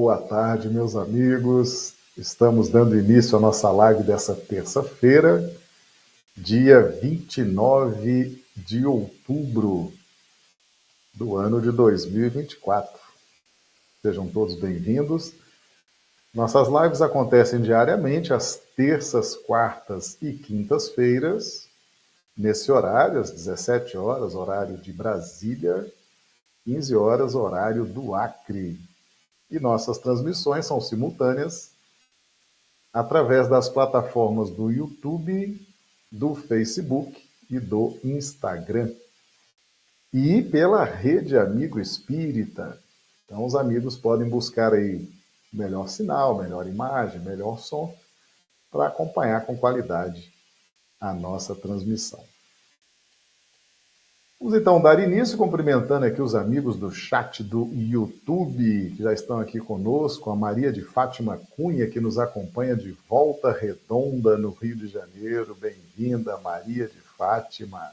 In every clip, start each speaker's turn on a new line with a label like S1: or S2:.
S1: boa tarde, meus amigos. Estamos dando início à nossa live dessa terça-feira, dia 29 de outubro do ano de 2024. Sejam todos bem-vindos. Nossas lives acontecem diariamente, às terças, quartas e quintas-feiras, nesse horário, às 17 horas, horário de Brasília, 15 horas, horário do Acre. E nossas transmissões são simultâneas através das plataformas do YouTube, do Facebook e do Instagram. E pela Rede Amigo Espírita. Então os amigos podem buscar aí melhor sinal, melhor imagem, melhor som, para acompanhar com qualidade a nossa transmissão. Vamos então dar início cumprimentando aqui os amigos do chat do YouTube, que já estão aqui conosco, a Maria de Fátima Cunha, que nos acompanha de Volta Redonda, no Rio de Janeiro. Bem-vinda, Maria de Fátima.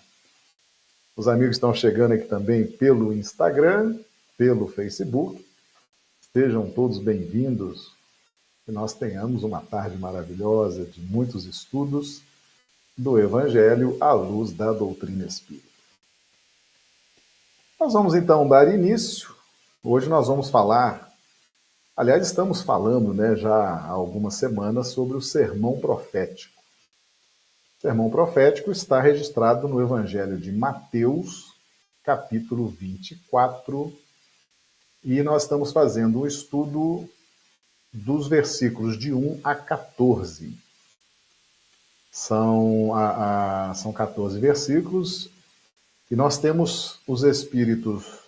S1: Os amigos estão chegando aqui também pelo Instagram, pelo Facebook. Sejam todos bem-vindos, que nós tenhamos uma tarde maravilhosa de muitos estudos do Evangelho à luz da doutrina espírita. Nós vamos então dar início. Hoje nós vamos falar, aliás, estamos falando já há algumas semanas sobre o sermão profético. O sermão profético está registrado no Evangelho de Mateus, capítulo 24, e nós estamos fazendo um estudo dos versículos de 1 a 14. São 14 versículos. E nós temos os espíritos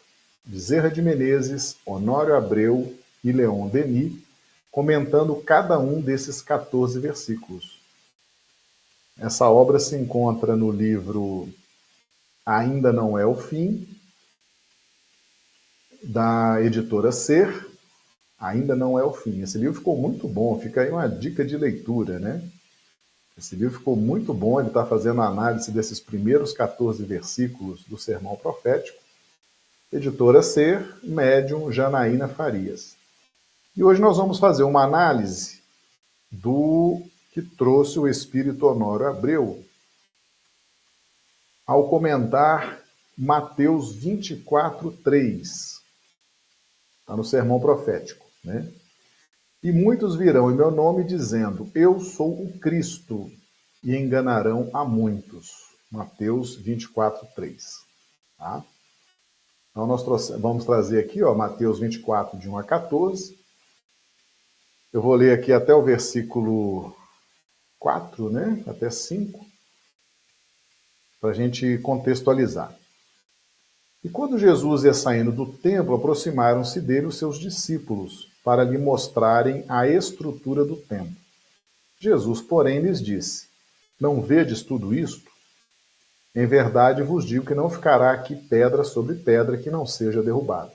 S1: Bezerra de Menezes, Honório Abreu e Leon Denis comentando cada um desses 14 versículos. Essa obra se encontra no livro Ainda Não É o Fim, da editora Ser. Ainda Não É o Fim. Esse livro ficou muito bom, fica aí uma dica de leitura, né? Esse livro ficou muito bom, ele está fazendo a análise desses primeiros 14 versículos do Sermão Profético. Editora Ser, médium Janaína Farias. E hoje nós vamos fazer uma análise do que trouxe o espírito Honório Abreu ao comentar Mateus 24:3. Está no Sermão Profético, né? E muitos virão em meu nome dizendo, eu sou o Cristo, e enganarão a muitos. Mateus 24:3. Tá? Então nós vamos trazer aqui, Mateus 24, de 1 a 14. Eu vou ler aqui até o versículo 4, né? Até 5, para a gente contextualizar. E quando Jesus ia saindo do templo, aproximaram-se dele os seus discípulos, para lhe mostrarem a estrutura do templo. Jesus, porém, lhes disse, não vedes tudo isto? Em verdade vos digo que não ficará aqui pedra sobre pedra que não seja derrubada.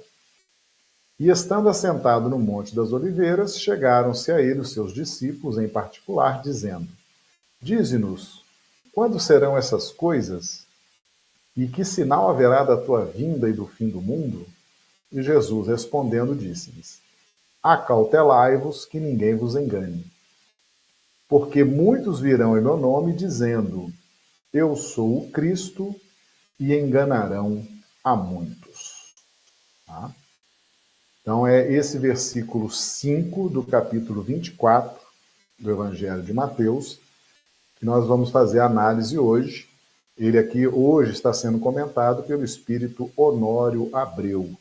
S1: E estando assentado no Monte das Oliveiras, chegaram-se a ele os seus discípulos em particular, dizendo, dize-nos, quando serão essas coisas? E que sinal haverá da tua vinda e do fim do mundo? E Jesus, respondendo, disse-lhes, acautelai-vos que ninguém vos engane. Porque muitos virão em meu nome, dizendo, eu sou o Cristo, e enganarão a muitos. Tá? Então é esse versículo 5 do capítulo 24 do Evangelho de Mateus, que nós vamos fazer a análise hoje. Ele aqui hoje está sendo comentado pelo espírito Honório Abreu.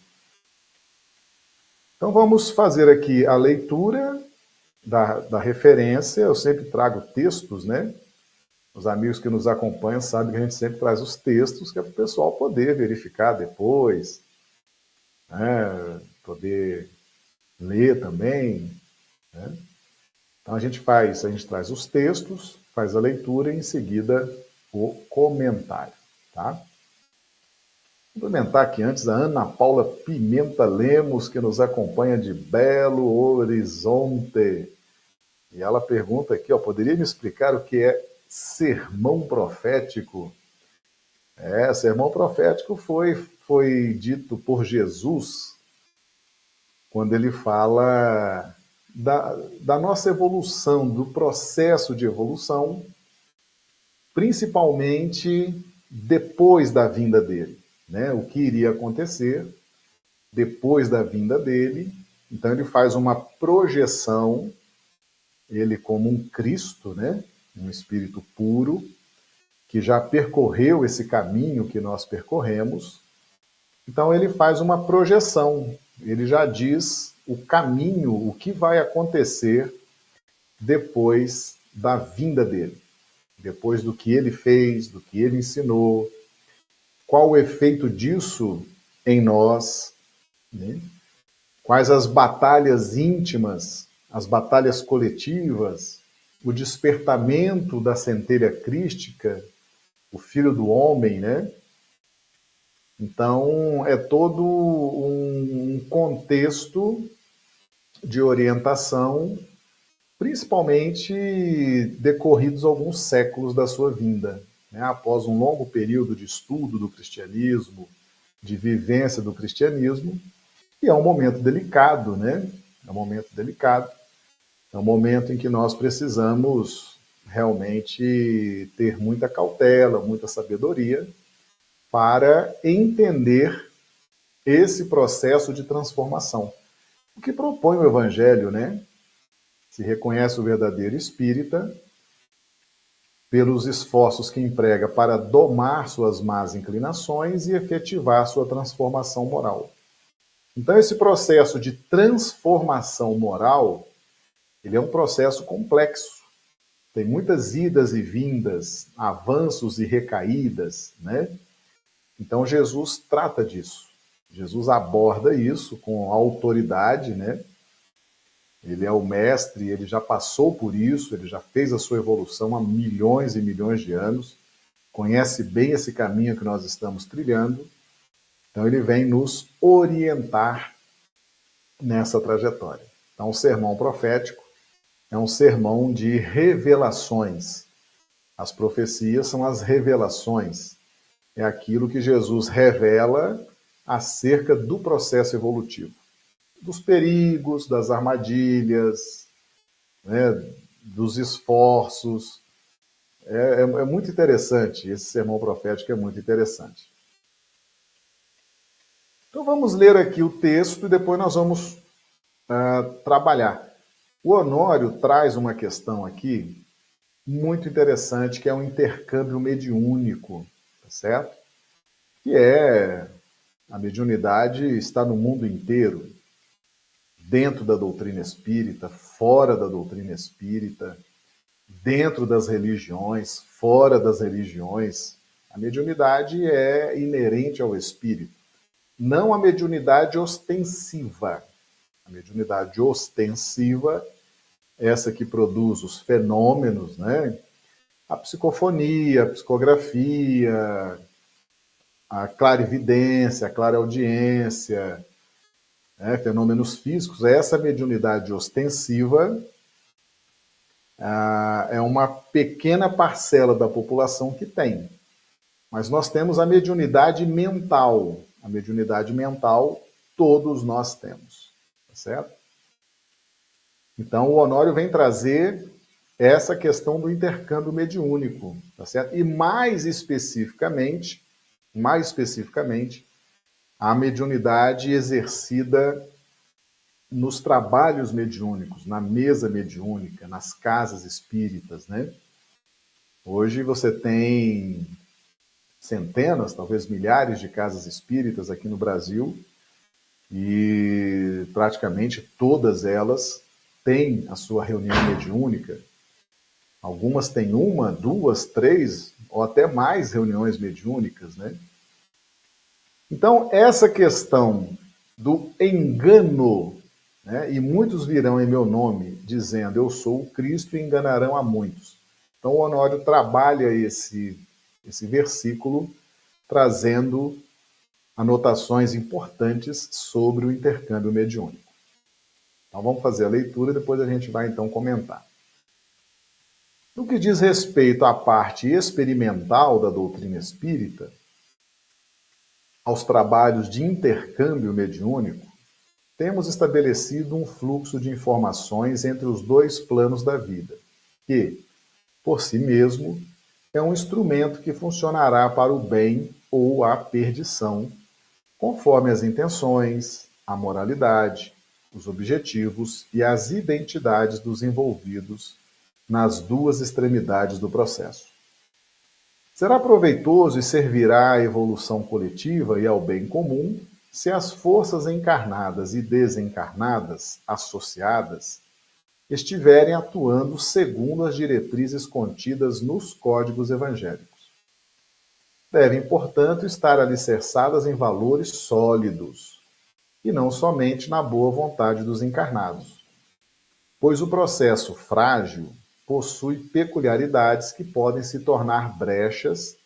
S1: Então vamos fazer aqui a leitura da referência. Eu sempre trago textos, né? Os amigos que nos acompanham sabem que a gente sempre traz os textos, que é para o pessoal poder verificar depois, né? Poder ler também, né? Então a gente traz os textos, faz a leitura e em seguida o comentário, tá? Cumprimentar aqui antes a Ana Paula Pimenta Lemos, que nos acompanha de Belo Horizonte. E ela pergunta aqui, poderia me explicar o que é sermão profético? Sermão profético foi dito por Jesus quando ele fala da nossa evolução, do processo de evolução, principalmente depois da vinda dele, né? O que iria acontecer depois da vinda dele. Então ele faz uma projeção, ele como um Cristo, né? Um espírito puro, que já percorreu esse caminho que nós percorremos. Então ele faz uma projeção, ele já diz o caminho, o que vai acontecer depois da vinda dele, depois do que ele fez, do que ele ensinou, qual o efeito disso em nós, né? Quais as batalhas íntimas, as batalhas coletivas, o despertamento da centelha crística, o Filho do Homem, né? Então, é todo um contexto de orientação, principalmente decorridos alguns séculos da sua vinda, né? Após um longo período de estudo do cristianismo, de vivência do cristianismo, e é um momento delicado, né? É um momento delicado, é um momento em que nós precisamos realmente ter muita cautela, muita sabedoria, para entender esse processo de transformação. O que propõe o Evangelho, né? Se reconhece o verdadeiro espírita pelos esforços que emprega para domar suas más inclinações e efetivar sua transformação moral. Então, esse processo de transformação moral, ele é um processo complexo. Tem muitas idas e vindas, avanços e recaídas, né? Então, Jesus trata disso. Jesus aborda isso com autoridade, né? Ele é o mestre, ele já passou por isso, ele já fez a sua evolução há milhões e milhões de anos, conhece bem esse caminho que nós estamos trilhando, então ele vem nos orientar nessa trajetória. Então, o sermão profético é um sermão de revelações. As profecias são as revelações. É aquilo que Jesus revela acerca do processo evolutivo, dos perigos, das armadilhas, né, dos esforços. É muito interessante, esse sermão profético é muito interessante. Então vamos ler aqui o texto e depois nós vamos trabalhar. O Honório traz uma questão aqui muito interessante, que é um intercâmbio mediúnico, tá certo? Que é a mediunidade está no mundo inteiro, dentro da doutrina espírita, fora da doutrina espírita, dentro das religiões, fora das religiões. A mediunidade é inerente ao espírito. Não a mediunidade ostensiva. A mediunidade ostensiva, essa que produz os fenômenos, né? A psicofonia, a psicografia, a clarividência, a clareaudiência, né? Fenômenos físicos. Essa mediunidade ostensiva é uma pequena parcela da população que tem. Mas nós temos a mediunidade mental. A mediunidade mental todos nós temos, tá certo? Então o Honório vem trazer essa questão do intercâmbio mediúnico, tá certo? E mais especificamente, a mediunidade exercida nos trabalhos mediúnicos, na mesa mediúnica, nas casas espíritas, né? Hoje você tem centenas, talvez milhares de casas espíritas aqui no Brasil e praticamente todas elas têm a sua reunião mediúnica. Algumas têm uma, duas, três ou até mais reuniões mediúnicas, né? Então, essa questão do engano, né? E muitos virão em meu nome dizendo, eu sou o Cristo, e enganarão a muitos. Então, o Honório trabalha esse versículo trazendo anotações importantes sobre o intercâmbio mediúnico. Então, vamos fazer a leitura e depois a gente vai, então, comentar. No que diz respeito à parte experimental da doutrina espírita, aos trabalhos de intercâmbio mediúnico, temos estabelecido um fluxo de informações entre os dois planos da vida, que, por si mesmo, é um instrumento que funcionará para o bem ou a perdição, conforme as intenções, a moralidade, os objetivos e as identidades dos envolvidos nas duas extremidades do processo. Será proveitoso e servirá à evolução coletiva e ao bem comum se as forças encarnadas e desencarnadas associadas estiverem atuando segundo as diretrizes contidas nos códigos evangélicos. Devem, portanto, estar alicerçadas em valores sólidos, e não somente na boa vontade dos encarnados, pois o processo frágil possui peculiaridades que podem se tornar brechas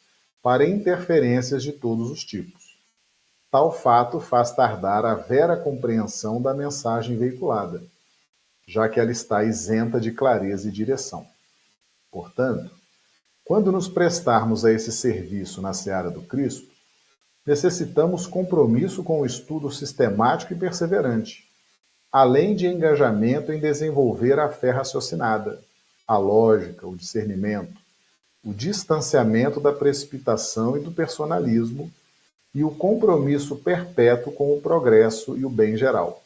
S1: para interferências de todos os tipos. Tal fato faz tardar a vera compreensão da mensagem veiculada, já que ela está isenta de clareza e direção. Portanto, quando nos prestarmos a esse serviço na seara do Cristo, necessitamos compromisso com o estudo sistemático e perseverante, além de engajamento em desenvolver a fé raciocinada, a lógica, o discernimento, o distanciamento da precipitação e do personalismo e o compromisso perpétuo com o progresso e o bem geral.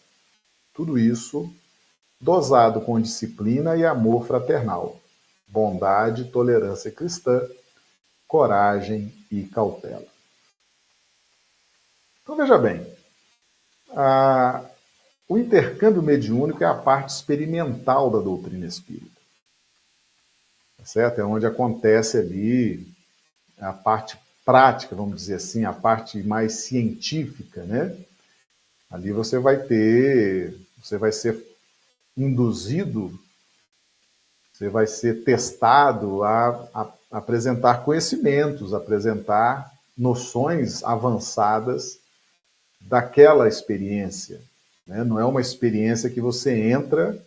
S1: Tudo isso dosado com disciplina e amor fraternal, bondade, tolerância cristã, coragem e cautela. Então veja bem, o intercâmbio mediúnico é a parte experimental da doutrina espírita, certo? É onde acontece ali a parte prática, vamos dizer assim, a parte mais científica, né? Ali você vai ser induzido, você vai ser testado a apresentar conhecimentos, apresentar noções avançadas daquela experiência, né? Não é uma experiência que você entra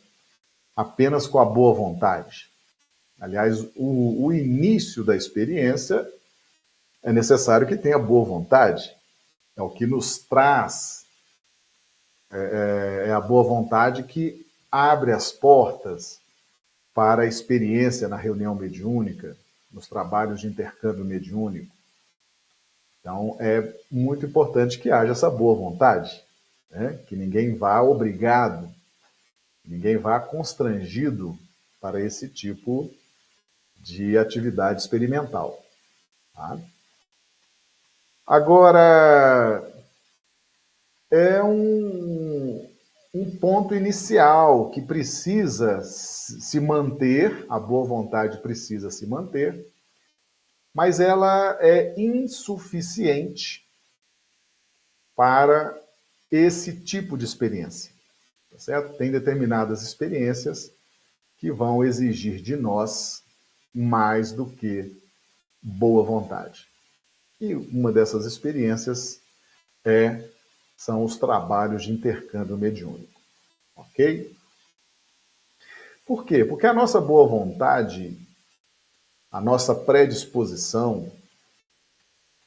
S1: apenas com a boa vontade. Aliás, o início da experiência é necessário que tenha boa vontade. É o que nos traz, é a boa vontade que abre as portas para a experiência na reunião mediúnica, nos trabalhos de intercâmbio mediúnico. Então, é muito importante que haja essa boa vontade, né? Que ninguém vá obrigado, ninguém vá constrangido para esse tipo de atividade experimental. Tá? Agora, é um ponto inicial que precisa se manter, a boa vontade precisa se manter, mas ela é insuficiente para esse tipo de experiência, tá certo? Tem determinadas experiências que vão exigir de nós mais do que boa vontade. E uma dessas experiências são os trabalhos de intercâmbio mediúnico, ok? Por quê? Porque a nossa boa vontade, a nossa predisposição,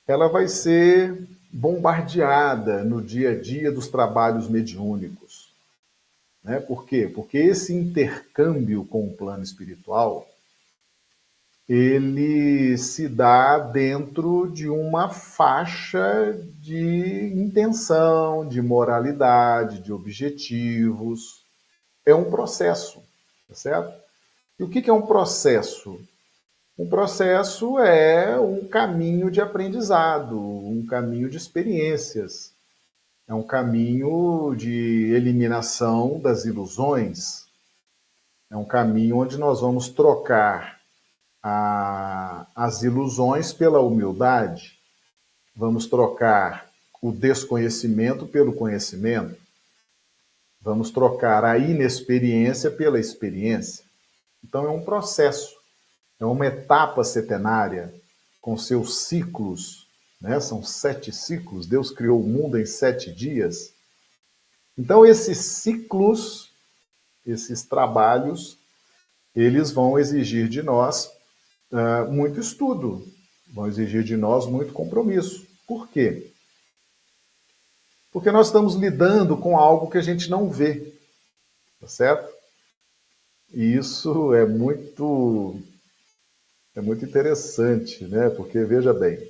S1: ela vai ser bombardeada no dia a dia dos trabalhos mediúnicos. Né? Por quê? Porque esse intercâmbio com o plano espiritual, ele se dá dentro de uma faixa de intenção, de moralidade, de objetivos. É um processo, tá certo? E o que é um processo? Um processo é um caminho de aprendizado, um caminho de experiências, é um caminho de eliminação das ilusões, é um caminho onde nós vamos trocar as ilusões pela humildade, vamos trocar o desconhecimento pelo conhecimento, vamos trocar a inexperiência pela experiência. Então é um processo. É uma etapa setenária com seus ciclos, né? São 7 ciclos. Deus criou o mundo em 7 dias. Então, esses ciclos, esses trabalhos, eles vão exigir de nós muito estudo, vão exigir de nós muito compromisso. Por quê? Porque nós estamos lidando com algo que a gente não vê, tá certo? E isso é muito interessante, né? Porque, veja bem,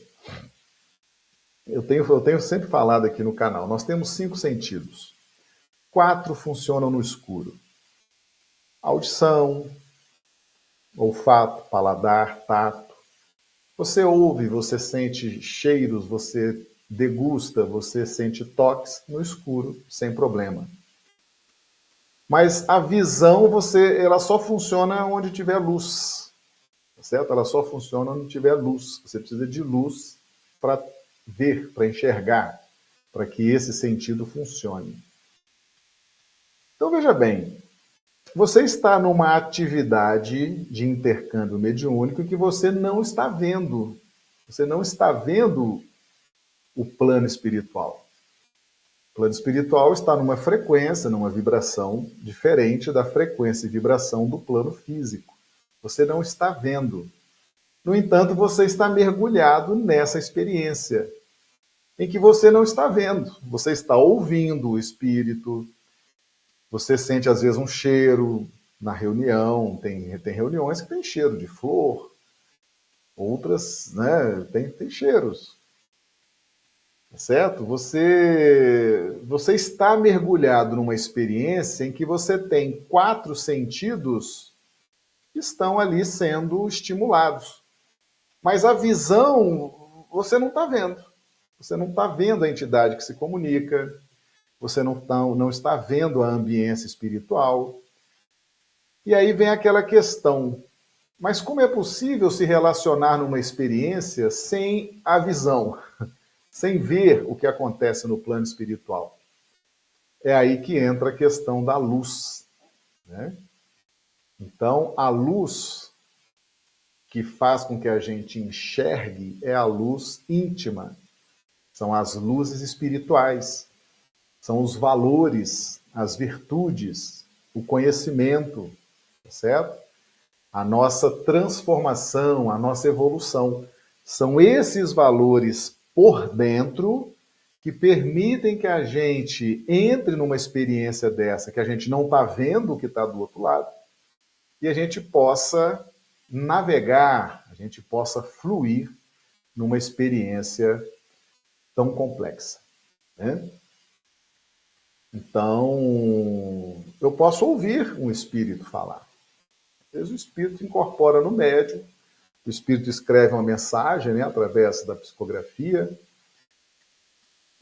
S1: eu tenho sempre falado aqui no canal, nós temos 5 sentidos. 4 funcionam no escuro. Audição, olfato, paladar, tato. Você ouve, você sente cheiros, você degusta, você sente toques no escuro, sem problema. Mas a visão, ela só funciona onde tiver luz, tá certo? Ela só funciona onde tiver luz. Você precisa de luz para ver, para enxergar, para que esse sentido funcione. Então veja bem, você está numa atividade de intercâmbio mediúnico que você não está vendo. Você não está vendo o plano espiritual. O plano espiritual está numa frequência, numa vibração diferente da frequência e vibração do plano físico. Você não está vendo. No entanto, você está mergulhado nessa experiência em que você não está vendo. Você está ouvindo o espírito, você sente às vezes um cheiro na reunião, tem reuniões que tem cheiro de flor, outras, né, tem cheiros. Certo? Você está mergulhado numa experiência em que você tem 4 sentidos que estão ali sendo estimulados. Mas a visão, você não está vendo. Você não está vendo a entidade que se comunica, você não está vendo a ambiência espiritual. E aí vem aquela questão, mas como é possível se relacionar numa experiência sem a visão? Sem ver o que acontece no plano espiritual? É aí que entra a questão da luz, né? Então, a luz que faz com que a gente enxergue é a luz íntima. São as luzes espirituais, são os valores, as virtudes, o conhecimento, tá certo? A nossa transformação, a nossa evolução. São esses valores por dentro que permitem que a gente entre numa experiência dessa, que a gente não está vendo o que está do outro lado, e a gente possa navegar, a gente possa fluir numa experiência tão complexa, né? Então, eu posso ouvir um espírito falar. Às vezes o espírito incorpora no médium, o espírito escreve uma mensagem, né, através da psicografia,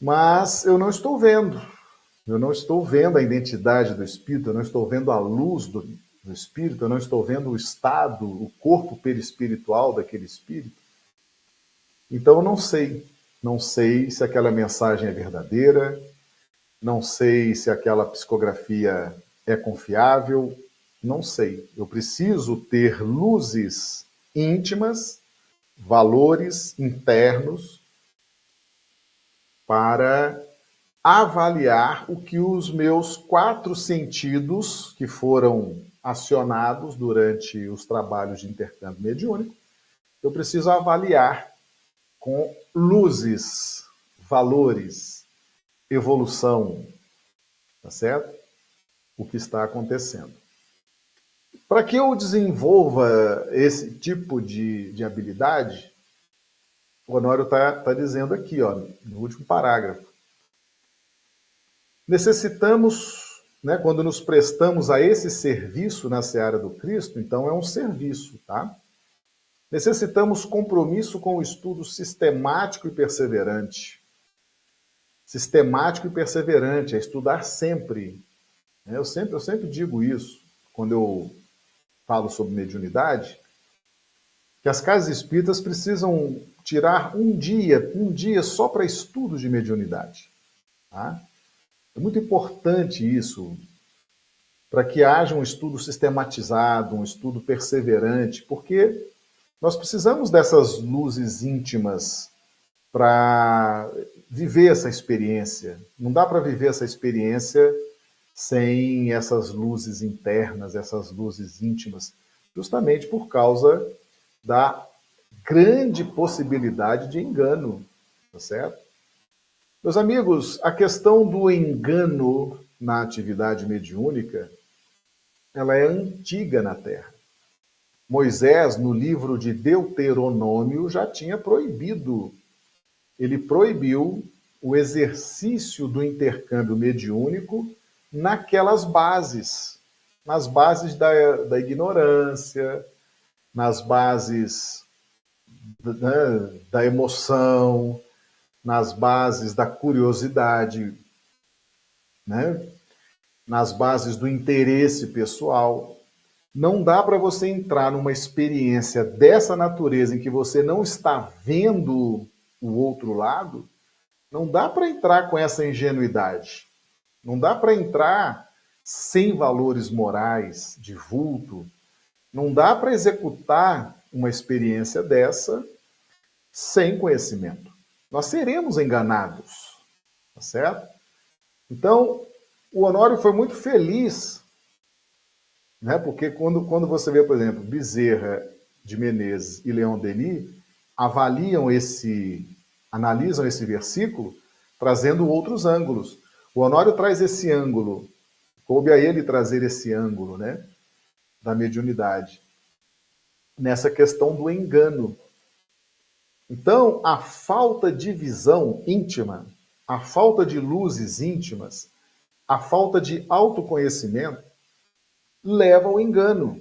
S1: mas eu não estou vendo. Eu não estou vendo a identidade do espírito, eu não estou vendo a luz do espírito, eu não estou vendo o estado, o corpo perispiritual daquele espírito. Então eu não sei. Não sei se aquela mensagem é verdadeira, não sei se aquela psicografia é confiável, não sei. Eu preciso ter luzes íntimas, valores internos para avaliar o que os meus 4 sentidos que foram acionados durante os trabalhos de intercâmbio mediúnico, eu preciso avaliar com luzes, valores, evolução, tá certo? O que está acontecendo. Para que eu desenvolva esse tipo de habilidade, o Honório está dizendo aqui, ó, no último parágrafo. Necessitamos, né, quando nos prestamos a esse serviço na seara do Cristo, então é um serviço, tá? Necessitamos compromisso com o estudo sistemático e perseverante. Sistemático e perseverante, é estudar sempre. Eu sempre digo isso, quando eu falo sobre mediunidade, que as casas espíritas precisam tirar um dia só para estudos de mediunidade. Tá? É muito importante isso, para que haja um estudo sistematizado, um estudo perseverante, porque nós precisamos dessas luzes íntimas para viver essa experiência. Não dá para viver essa experiência sem essas luzes internas, essas luzes íntimas, justamente por causa da grande possibilidade de engano, tá certo? Meus amigos, a questão do engano na atividade mediúnica, ela é antiga na Terra. Moisés, no livro de Deuteronômio, já tinha proibido. Ele proibiu o exercício do intercâmbio mediúnico naquelas bases, nas bases da ignorância, nas bases da emoção, nas bases da curiosidade, né? Nas bases do interesse pessoal. Não dá para você entrar numa experiência dessa natureza em que você não está vendo o outro lado, não dá para entrar com essa ingenuidade. Não dá para entrar sem valores morais, de vulto. Não dá para executar uma experiência dessa sem conhecimento. Nós seremos enganados, tá certo? Então, o Honório foi muito feliz, né? Porque quando você vê, por exemplo, Bezerra de Menezes e Leon Denis analisam esse versículo, trazendo outros ângulos. O Honório traz esse ângulo, coube a ele trazer esse ângulo, né, da mediunidade, nessa questão do engano. Então, a falta de visão íntima, a falta de luzes íntimas, a falta de autoconhecimento leva ao engano,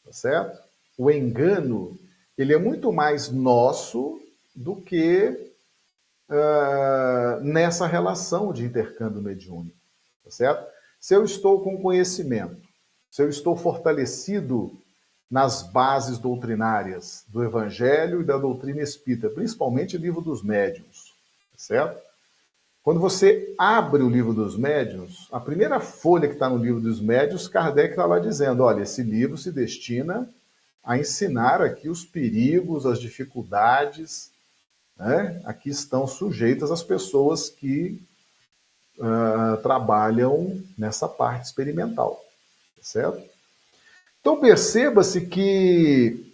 S1: tá certo? O engano, ele é muito mais nosso do que nessa relação de intercâmbio mediúnico, tá certo? Se eu estou com conhecimento, se eu estou fortalecido nas bases doutrinárias do Evangelho e da doutrina espírita, principalmente o Livro dos Médiuns, tá certo? Quando você abre o Livro dos Médiuns, a primeira folha que está no Livro dos Médiuns, Kardec está lá dizendo, olha, esse livro se destina a ensinar aqui os perigos, as dificuldades, né, a que estão sujeitas as pessoas que trabalham nessa parte experimental, tá certo? Então perceba-se que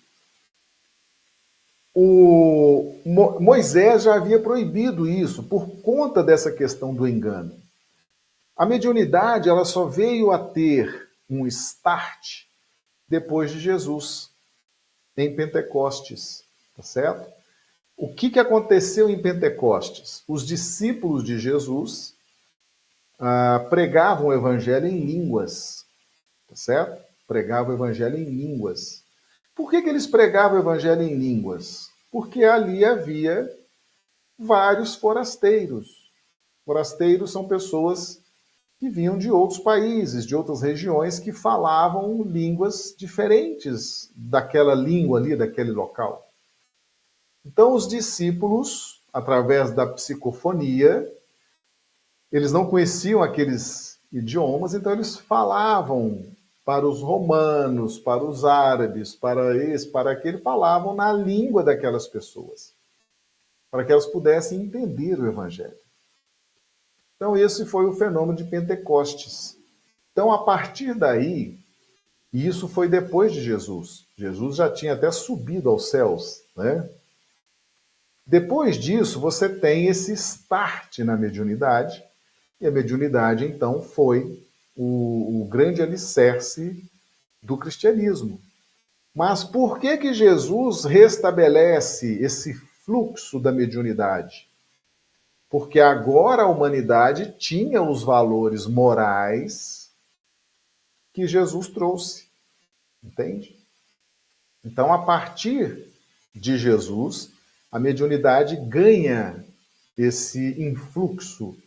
S1: Moisés já havia proibido isso por conta dessa questão do engano. A mediunidade ela só veio a ter um start depois de Jesus, em Pentecostes, tá certo? O que aconteceu em Pentecostes? Os discípulos de Jesus pregavam o evangelho em línguas, tá certo? Pregavam o evangelho em línguas. Por que eles pregavam o evangelho em línguas? Porque ali havia vários forasteiros. Forasteiros são pessoas que vinham de outros países, de outras regiões, que falavam línguas diferentes daquela língua ali, daquele local. Então, os discípulos, através da psicofonia, eles não conheciam aqueles idiomas, então eles falavam para os romanos, para os árabes, para esse, para aquele, falavam na língua daquelas pessoas, para que elas pudessem entender o Evangelho. Então, esse foi o fenômeno de Pentecostes. Então, a partir daí, e isso foi depois de Jesus. Jesus já tinha até subido aos céus, né? Depois disso, você tem esse start na mediunidade, e a mediunidade, então, foi o grande alicerce do cristianismo. Mas por que Jesus restabelece esse fluxo da mediunidade? Porque agora a humanidade tinha os valores morais que Jesus trouxe, entende? Então, a partir de Jesus, a mediunidade ganha esse influxo,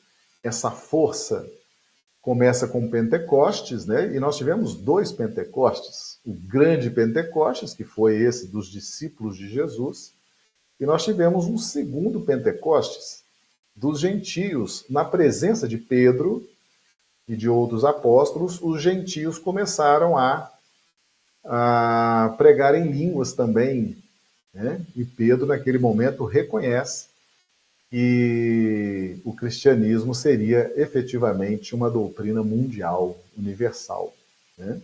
S1: essa força. Começa com Pentecostes, né? E nós tivemos 2 Pentecostes. O grande Pentecostes, que foi esse dos discípulos de Jesus, e nós tivemos um segundo Pentecostes, dos gentios. Na presença de Pedro e de outros apóstolos, os gentios começaram a pregar em línguas também, né? E Pedro, naquele momento, reconhece que o cristianismo seria efetivamente uma doutrina mundial, universal, né?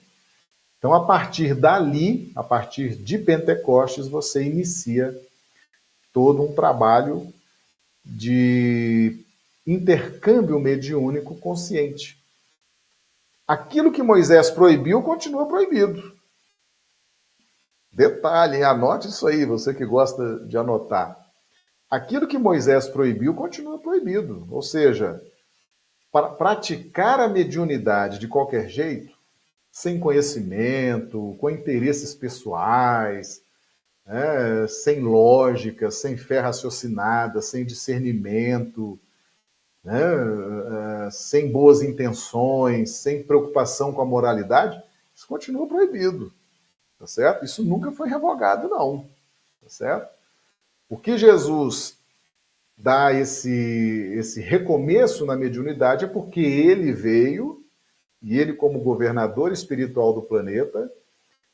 S1: Então, a partir dali, a partir de Pentecostes, você inicia todo um trabalho de intercâmbio mediúnico consciente. Aquilo que Moisés proibiu continua proibido. Detalhe, anote isso aí, você que gosta de anotar. Aquilo que Moisés proibiu continua proibido. Ou seja, para praticar a mediunidade de qualquer jeito, sem conhecimento, com interesses pessoais, sem lógica, sem fé raciocinada, sem discernimento, sem boas intenções, sem preocupação com a moralidade, isso continua proibido, tá certo? Isso nunca foi revogado, não, tá certo? O que Jesus dá esse recomeço na mediunidade é porque ele veio, e ele como governador espiritual do planeta,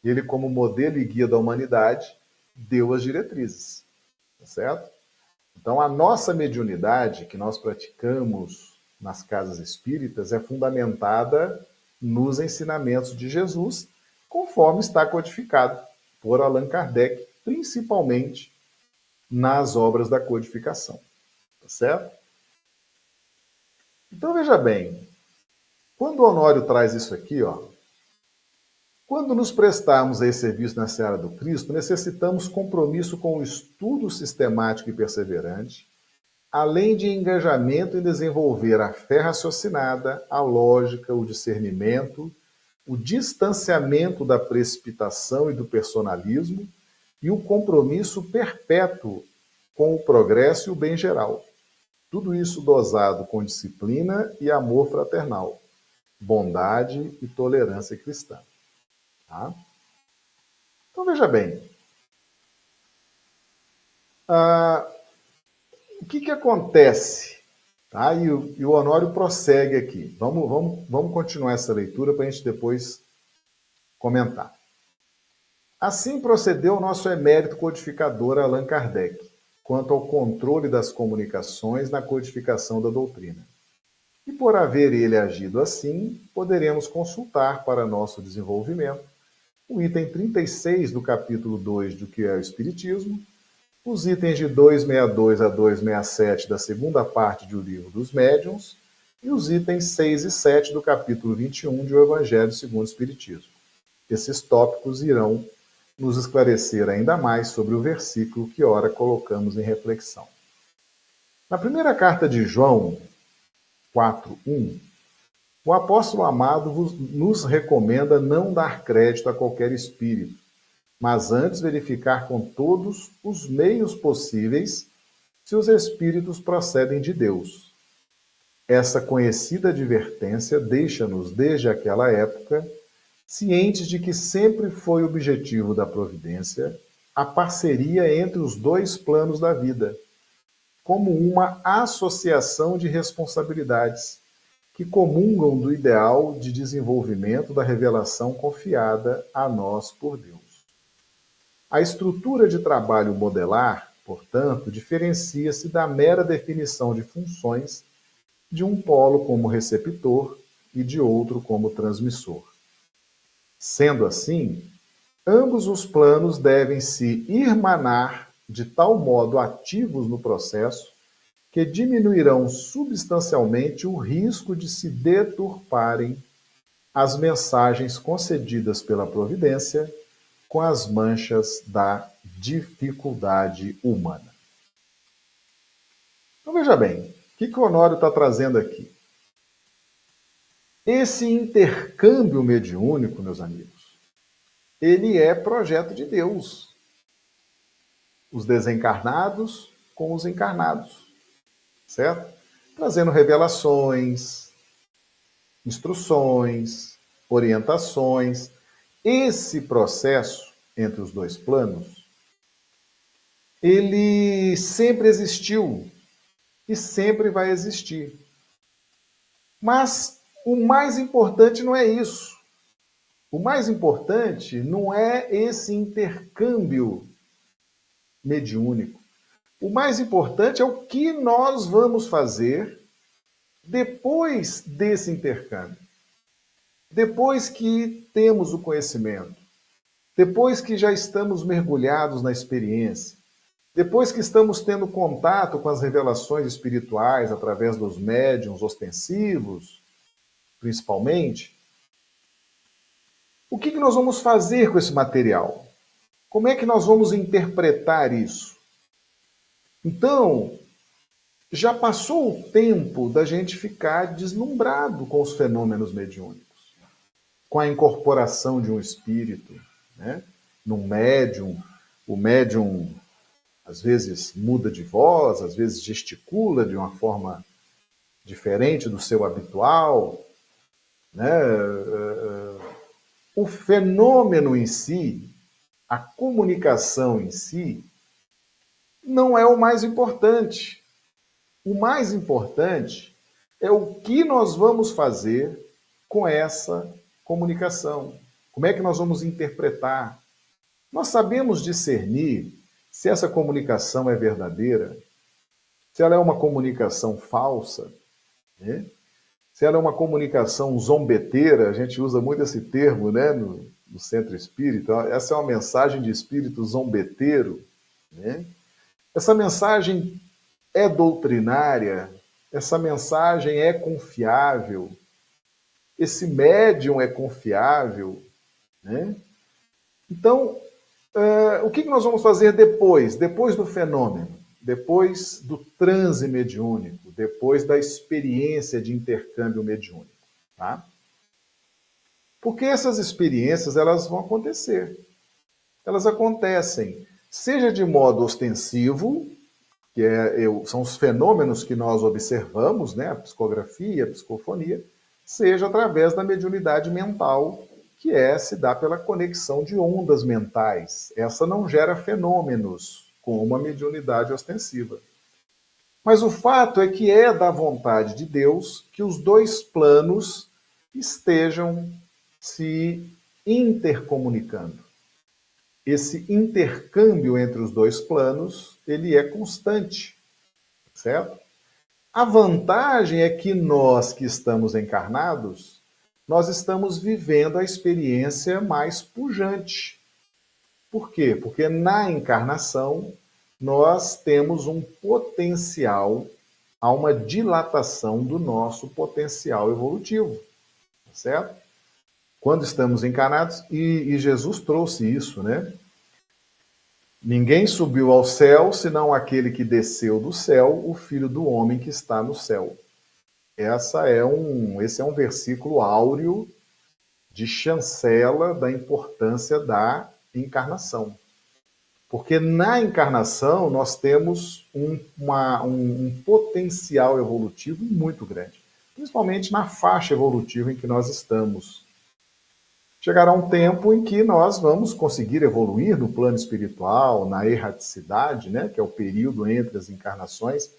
S1: ele como modelo e guia da humanidade, deu as diretrizes, tá certo? Então, a nossa mediunidade que nós praticamos nas casas espíritas é fundamentada nos ensinamentos de Jesus, conforme está codificado por Allan Kardec, principalmente nas obras da codificação. Tá certo? Então, veja bem, quando o Honório traz isso aqui, ó, quando nos prestarmos a esse serviço na Seara do Cristo, necessitamos compromisso com o estudo sistemático e perseverante, além de engajamento em desenvolver a fé raciocinada, a lógica, o discernimento, o distanciamento da precipitação e do personalismo e o compromisso perpétuo com o progresso e o bem geral. Tudo isso dosado com disciplina e amor fraternal, bondade e tolerância cristã. Tá? Então, veja bem. O que acontece? Tá? E o Honório prossegue aqui. Vamos continuar essa leitura para a gente depois comentar. Assim procedeu o nosso emérito codificador Allan Kardec, quanto ao controle das comunicações na codificação da doutrina. E por haver ele agido assim, poderemos consultar para nosso desenvolvimento o item 36 do capítulo 2 do que é o Espiritismo, os itens de 262 a 267 da segunda parte do Livro dos Médiuns e os itens 6 e 7 do capítulo 21 de O Evangelho segundo o Espiritismo. Esses tópicos irão nos esclarecer ainda mais sobre o versículo que ora colocamos em reflexão. Na primeira carta de João 4:1, o apóstolo amado nos recomenda não dar crédito a qualquer espírito, mas antes verificar com todos os meios possíveis se os espíritos procedem de Deus. Essa conhecida advertência deixa-nos, desde aquela época, cientes de que sempre foi objetivo da providência a parceria entre os dois planos da vida, como uma associação de responsabilidades que comungam do ideal de desenvolvimento da revelação confiada a nós por Deus. A estrutura de trabalho modelar, portanto, diferencia-se da mera definição de funções de um polo como receptor e de outro como transmissor. Sendo assim, ambos os planos devem se irmanar de tal modo ativos no processo que diminuirão substancialmente o risco de se deturparem as mensagens concedidas pela providência com as manchas da dificuldade humana. Então veja bem, o que o Honório está trazendo aqui? Esse intercâmbio mediúnico, meus amigos, ele é projeto de Deus. Os desencarnados com os encarnados, certo? Trazendo revelações, instruções, orientações. Esse processo entre os dois planos, ele sempre existiu e sempre vai existir. Mas o mais importante não é isso. O mais importante não é esse intercâmbio mediúnico. O mais importante é o que nós vamos fazer depois desse intercâmbio. Depois que temos o conhecimento, depois que já estamos mergulhados na experiência, Depois que estamos tendo contato com as revelações espirituais através dos médiuns ostensivos, principalmente, o que nós vamos fazer com esse material? Como é que nós vamos interpretar isso? Então, já passou o tempo da gente ficar deslumbrado com os fenômenos mediúnicos, com a incorporação de um espírito, né? Num médium. O médium às vezes muda de voz, às vezes gesticula de uma forma diferente do seu habitual, né? O fenômeno em si, a comunicação em si, não é o mais importante. O mais importante é o que nós vamos fazer com essa comunicação. Como é que nós vamos interpretar? Nós sabemos discernir se essa comunicação é verdadeira, se ela é uma comunicação falsa, né? Se ela é uma comunicação zombeteira, a gente usa muito esse termo, né, no centro espírita. Essa é uma mensagem de espírito zombeteiro, né? Essa mensagem é doutrinária, essa mensagem é confiável, esse médium é confiável, né? Então, o que nós vamos fazer depois do fenômeno, depois do transe mediúnico, depois da experiência de intercâmbio mediúnico, tá? Porque essas experiências, elas vão acontecer. Elas acontecem, seja de modo ostensivo, que são os fenômenos que nós observamos, né, a psicografia, a psicofonia, seja através da mediunidade mental, que se dá pela conexão de ondas mentais. Essa não gera fenômenos, como a mediunidade ostensiva. Mas o fato é que é da vontade de Deus que os dois planos estejam se intercomunicando. Esse intercâmbio entre os dois planos, ele é constante, certo? A vantagem é que nós que estamos encarnados, nós estamos vivendo a experiência mais pujante. Por quê? Porque na encarnação nós temos um potencial, há uma dilatação do nosso potencial evolutivo, certo? Quando estamos encarnados, e Jesus trouxe isso, né? Ninguém subiu ao céu, senão aquele que desceu do céu, o Filho do Homem que está no céu. Esse é um versículo áureo de chancela da importância da encarnação. Porque na encarnação nós temos um potencial evolutivo muito grande, principalmente na faixa evolutiva em que nós estamos. Chegará um tempo em que nós vamos conseguir evoluir no plano espiritual, na erraticidade, né, que é o período entre as encarnações,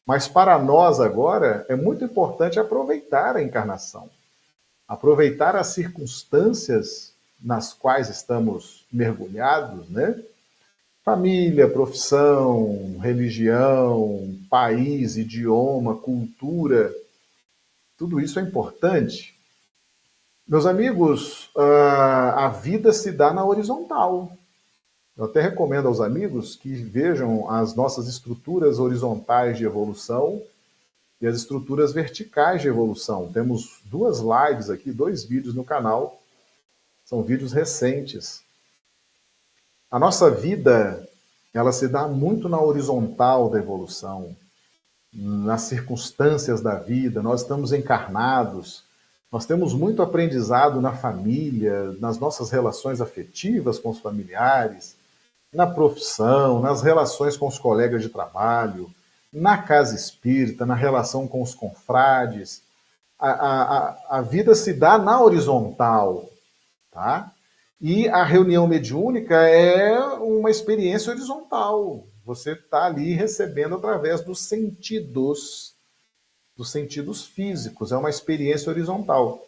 S1: mas para nós agora é muito importante aproveitar a encarnação, aproveitar as circunstâncias nas quais estamos mergulhados, né? Família, profissão, religião, país, idioma, cultura, tudo isso é importante. Meus amigos, a vida se dá na horizontal. Eu até recomendo aos amigos que vejam as nossas estruturas horizontais de evolução e as estruturas verticais de evolução. Temos 2 lives aqui, 2 vídeos no canal, são vídeos recentes. A nossa vida, ela se dá muito na horizontal da evolução, nas circunstâncias da vida, nós estamos encarnados, nós temos muito aprendizado na família, nas nossas relações afetivas com os familiares, na profissão, nas relações com os colegas de trabalho, na casa espírita, na relação com os confrades. A vida se dá na horizontal, tá? E a reunião mediúnica é uma experiência horizontal. Você está ali recebendo através dos sentidos físicos. É uma experiência horizontal.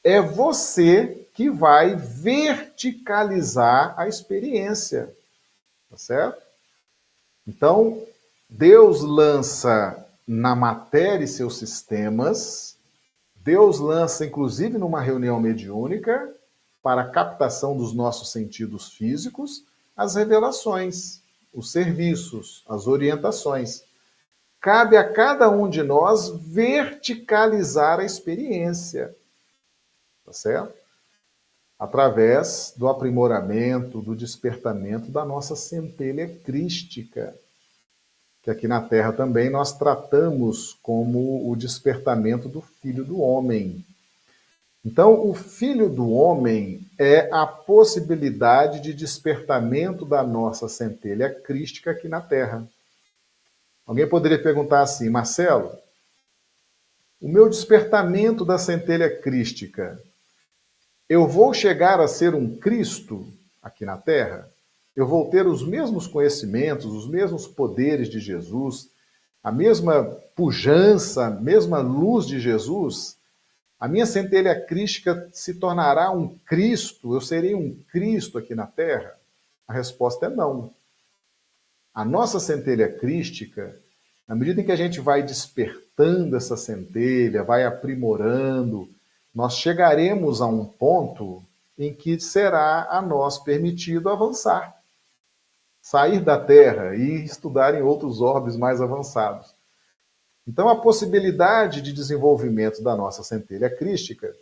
S1: É você que vai verticalizar a experiência, tá certo? Então, Deus lança na matéria e seus sistemas, Deus lança, inclusive, numa reunião mediúnica, para a captação dos nossos sentidos físicos, as revelações. os serviços, as orientações. Cabe a cada um de nós verticalizar a experiência, tá certo? Através do aprimoramento, do despertamento da nossa centelha crística, que aqui na Terra também nós tratamos como o despertamento do Filho do Homem. Então, o Filho do Homem é a possibilidade de despertamento da nossa centelha crística aqui na Terra. Alguém poderia perguntar assim, Marcelo, o meu despertamento da centelha crística, eu vou chegar a ser um Cristo aqui na Terra? Eu vou ter os mesmos conhecimentos, os mesmos poderes de Jesus, a mesma pujança, a mesma luz de Jesus? A minha centelha crística se tornará um Cristo? Eu serei um Cristo aqui na Terra? A resposta é não. A nossa centelha crística, na medida em que a gente vai despertando essa centelha, vai aprimorando, nós chegaremos a um ponto em que será a nós permitido avançar, sair da Terra e estudar em outros orbes mais avançados. Então, a possibilidade de desenvolvimento da nossa centelha crística,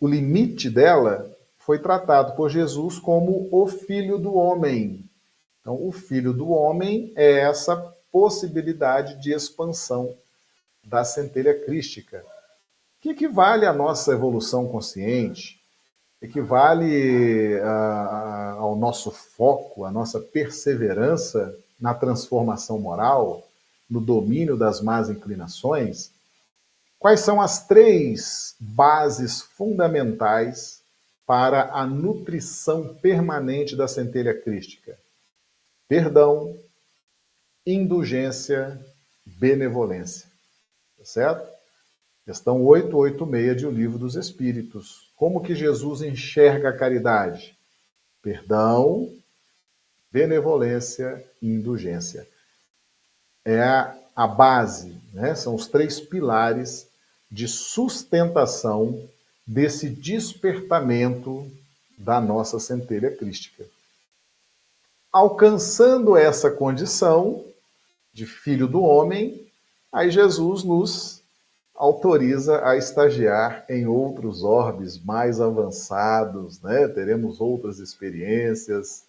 S1: o limite dela foi tratado por Jesus como o Filho do Homem. Então, o Filho do Homem é essa possibilidade de expansão da centelha crística, que equivale à nossa evolução consciente, equivale ao nosso foco, à nossa perseverança na transformação moral, no domínio das más inclinações. Quais são as 3 bases fundamentais para a nutrição permanente da centelha crística? Perdão, indulgência, benevolência. Tá certo? Questão 886 de O Livro dos Espíritos. Como que Jesus enxerga a caridade? Perdão, benevolência e indulgência. É a base, né? São os 3 pilares de sustentação desse despertamento da nossa centelha crística. Alcançando essa condição de Filho do Homem, aí Jesus nos autoriza a estagiar em outros orbes mais avançados, né? Teremos outras experiências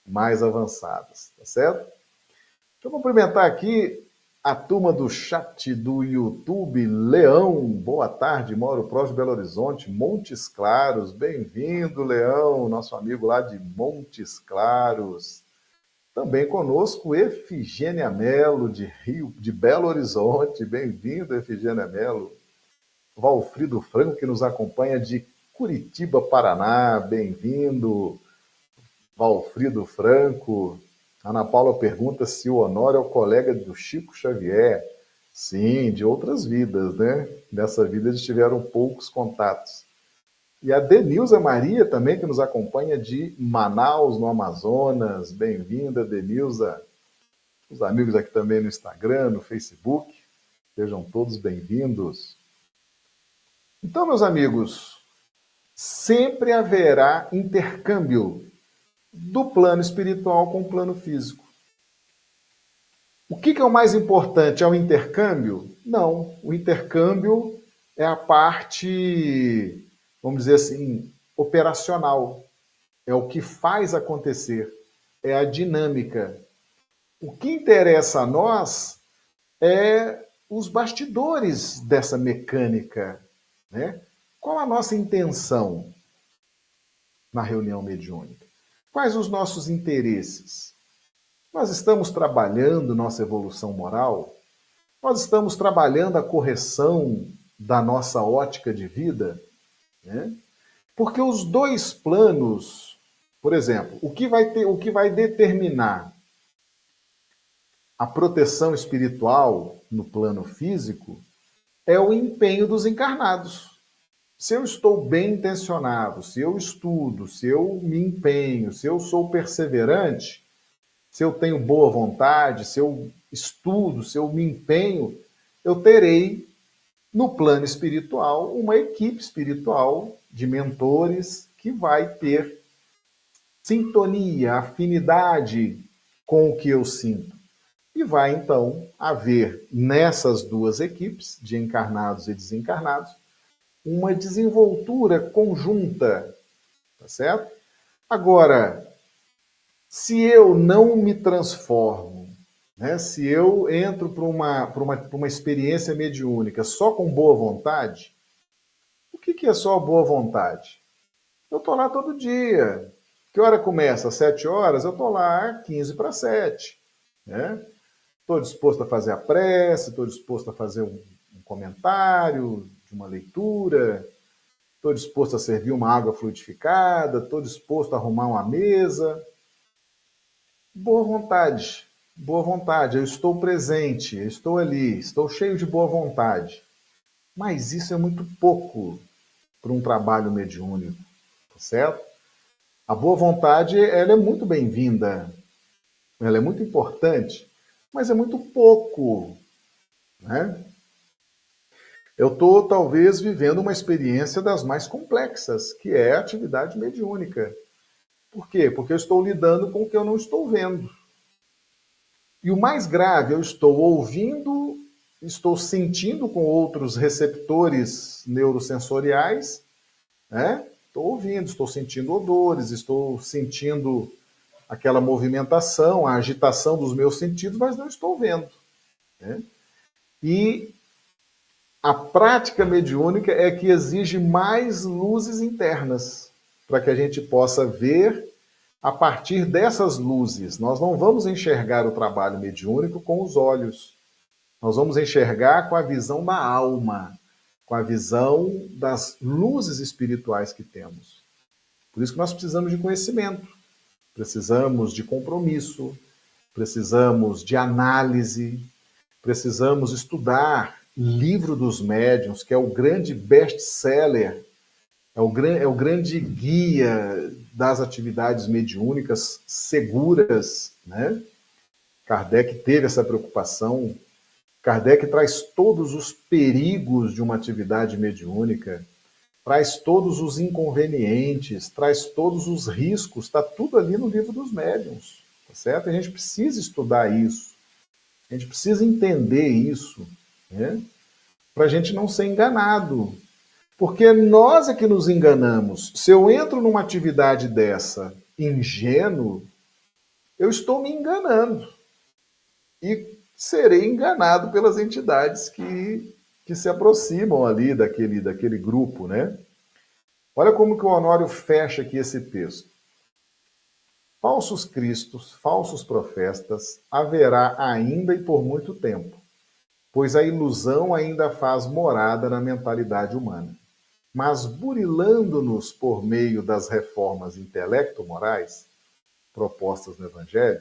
S1: mais avançadas, tá certo? Deixa eu cumprimentar aqui a turma do chat do YouTube. Leão, boa tarde, moro próximo de Belo Horizonte, Montes Claros. Bem-vindo, Leão, nosso amigo lá de Montes Claros. Também conosco, Efigênia Melo, de Belo Horizonte. Bem-vindo, Efigênia Melo. Valfrido Franco, que nos acompanha de Curitiba, Paraná. Bem-vindo, Valfrido Franco. Ana Paula pergunta se o Honório é o colega do Chico Xavier. Sim, de outras vidas, né? Nessa vida eles tiveram poucos contatos. E a Denilza Maria também, que nos acompanha de Manaus, no Amazonas. Bem-vinda, Denilza. Os amigos aqui também no Instagram, no Facebook. Sejam todos bem-vindos. Então, meus amigos, sempre haverá intercâmbio do plano espiritual com o plano físico. O que é o mais importante? É o intercâmbio? Não. O intercâmbio é a parte, vamos dizer assim, operacional. É o que faz acontecer. É a dinâmica. O que interessa a nós é os bastidores dessa mecânica, né? Qual a nossa intenção na reunião mediúnica? Quais os nossos interesses? Nós estamos trabalhando nossa evolução moral? Nós estamos trabalhando a correção da nossa ótica de vida? Né? Porque os 2 planos, por exemplo, o que vai determinar a proteção espiritual no plano físico é o empenho dos encarnados. Se eu estou bem intencionado, se eu estudo, se eu me empenho, se eu sou perseverante, se eu tenho boa vontade, se eu estudo, se eu me empenho, eu terei no plano espiritual uma equipe espiritual de mentores que vai ter sintonia, afinidade com o que eu sinto. E vai, então, haver nessas duas equipes, de encarnados e desencarnados, uma desenvoltura conjunta, tá certo? Agora, se eu não me transformo, né, se eu entro para uma experiência mediúnica só com boa vontade, o que é só boa vontade? Eu estou lá todo dia. Que hora começa? Às 7 horas? Eu estou lá 15 para 7. Né? Estou disposto a fazer a prece, estou disposto a fazer um comentário de uma leitura, estou disposto a servir uma água fluidificada, estou disposto a arrumar uma mesa. Boa vontade, boa vontade. Eu estou presente, eu estou ali, estou cheio de boa vontade. Mas isso é muito pouco para um trabalho mediúnico, tá certo? A boa vontade, ela é muito bem-vinda, ela é muito importante, mas é muito pouco, né? Eu estou, talvez, vivendo uma experiência das mais complexas, que é a atividade mediúnica. Por quê? Porque eu estou lidando com o que eu não estou vendo. E o mais grave, eu estou ouvindo, estou sentindo com outros receptores neurosensoriais, né? Estou ouvindo, estou sentindo odores, estou sentindo aquela movimentação, a agitação dos meus sentidos, mas não estou vendo. Né? E a prática mediúnica é que exige mais luzes internas, para que a gente possa ver a partir dessas luzes. Nós não vamos enxergar o trabalho mediúnico com os olhos. Nós vamos enxergar com a visão da alma, com a visão das luzes espirituais que temos. Por isso que nós precisamos de conhecimento, precisamos de compromisso, precisamos de análise, precisamos estudar Livro dos Médiuns, que é o grande best-seller, é o grande guia das atividades mediúnicas seguras, né? Kardec teve essa preocupação. Kardec traz todos os perigos de uma atividade mediúnica, traz todos os inconvenientes, traz todos os riscos, está tudo ali no Livro dos Médiuns, tá certo? A gente precisa estudar isso, a gente precisa entender isso, né? Para a gente não ser enganado. Porque nós é que nos enganamos. Se eu entro numa atividade dessa ingênuo, eu estou me enganando. E serei enganado pelas entidades que se aproximam ali daquele grupo, né? Olha como que o Honório fecha aqui esse texto. Falsos cristos, falsos profetas, haverá ainda e por muito tempo, pois a ilusão ainda faz morada na mentalidade humana. Mas burilando-nos por meio das reformas intelecto-morais propostas no Evangelho,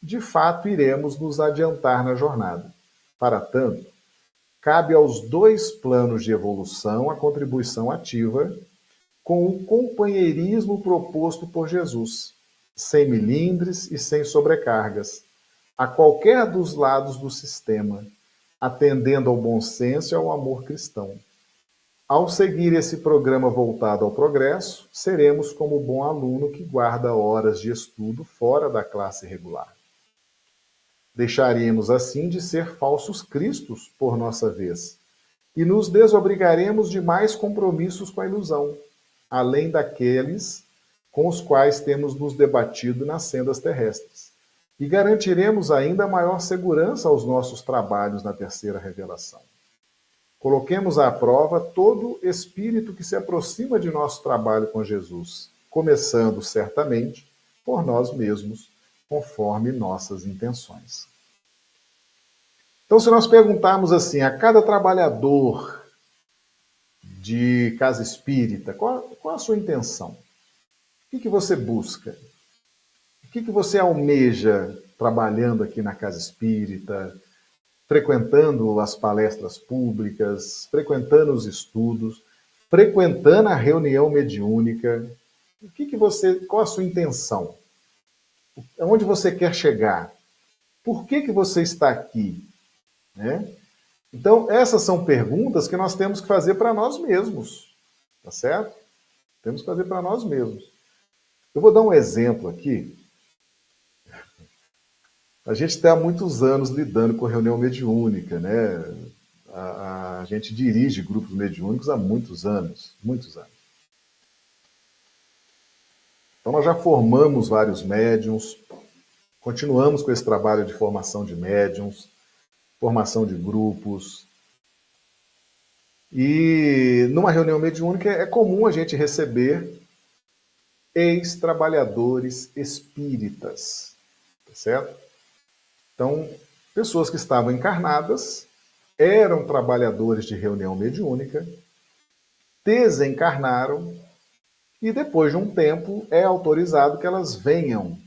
S1: de fato iremos nos adiantar na jornada. Para tanto, cabe aos dois planos de evolução a contribuição ativa com o companheirismo proposto por Jesus, sem milindres e sem sobrecargas, a qualquer dos lados do sistema, atendendo ao bom senso e ao amor cristão. Ao seguir esse programa voltado ao progresso, seremos como o bom aluno que guarda horas de estudo fora da classe regular. Deixaremos assim de ser falsos cristos por nossa vez e nos desobrigaremos de mais compromissos com a ilusão, além daqueles com os quais temos nos debatido nas sendas terrestres. E garantiremos ainda maior segurança aos nossos trabalhos na terceira revelação. Coloquemos à prova todo espírito que se aproxima de nosso trabalho com Jesus, começando, certamente, por nós mesmos, conforme nossas intenções. Então, se nós perguntarmos assim, a cada trabalhador de casa espírita, qual a sua intenção? O que você busca? O que você almeja trabalhando aqui na casa espírita, frequentando as palestras públicas, frequentando os estudos, frequentando a reunião mediúnica? Qual a sua intenção? Aonde você quer chegar? Por que você está aqui? Né? Então, essas são perguntas que nós temos que fazer para nós mesmos, tá certo? Temos que fazer para nós mesmos. Eu vou dar um exemplo aqui. A gente está há muitos anos lidando com reunião mediúnica, né? A gente dirige grupos mediúnicos há muitos anos, muitos anos. Então nós já formamos vários médiums, continuamos com esse trabalho de formação de médiums, formação de grupos. E numa reunião mediúnica é comum a gente receber ex-trabalhadores espíritas, tá certo? Então, pessoas que estavam encarnadas, eram trabalhadores de reunião mediúnica, desencarnaram e depois de um tempo é autorizado que elas venham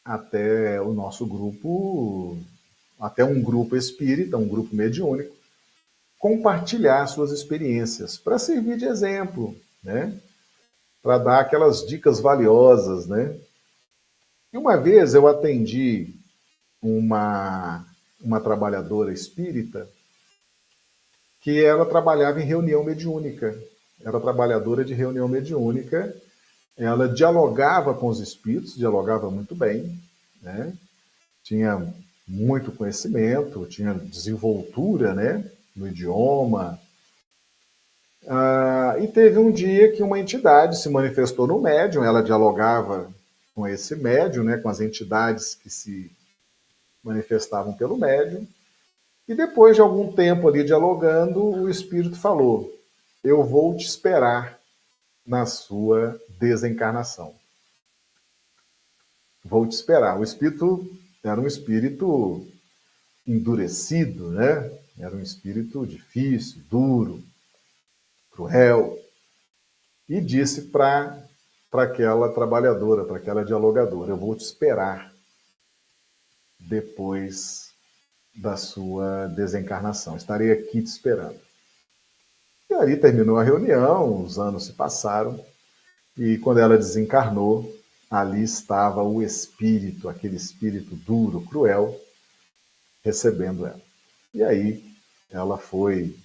S1: até o nosso grupo, até um grupo espírita, um grupo mediúnico, compartilhar suas experiências, para servir de exemplo, né? Para dar aquelas dicas valiosas, né? E uma vez eu atendi uma trabalhadora espírita que ela trabalhava em reunião mediúnica. Era trabalhadora de reunião mediúnica, ela dialogava com os espíritos, dialogava muito bem, né? Tinha muito conhecimento, tinha desenvoltura, né, no idioma. E teve um dia que uma entidade se manifestou no médium, ela dialogava com esse médium, né, com as entidades que se manifestavam pelo médium, e depois de algum tempo ali dialogando, o espírito falou: eu vou te esperar na sua desencarnação. Vou te esperar. O espírito era um espírito endurecido, né? Era um espírito difícil, duro, cruel. E disse para aquela trabalhadora, para aquela dialogadora: eu vou te esperar depois da sua desencarnação. Estarei aqui te esperando. E ali terminou a reunião, os anos se passaram, e quando ela desencarnou, ali estava o espírito, aquele espírito duro, cruel, recebendo ela. E aí ela foi,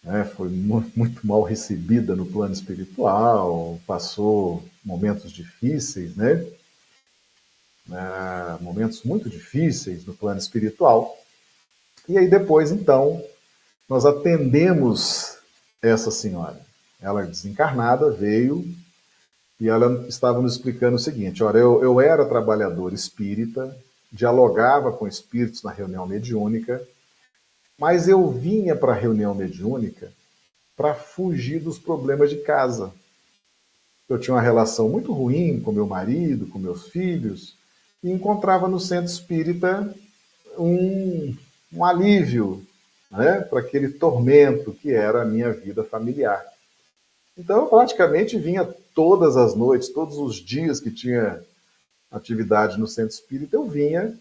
S1: né, foi muito mal recebida no plano espiritual, passou momentos difíceis, né? Momentos muito difíceis no plano espiritual. E aí depois, então, nós atendemos essa senhora. Ela desencarnada veio e ela estava nos explicando o seguinte: olha, eu era trabalhador espírita, dialogava com espíritos na reunião mediúnica, mas eu vinha para a reunião mediúnica para fugir dos problemas de casa. Eu tinha uma relação muito ruim com meu marido, com meus filhos, e encontrava no centro espírita um alívio, né, para aquele tormento que era a minha vida familiar. Então eu praticamente vinha todas as noites, todos os dias que tinha atividade no centro espírita, eu vinha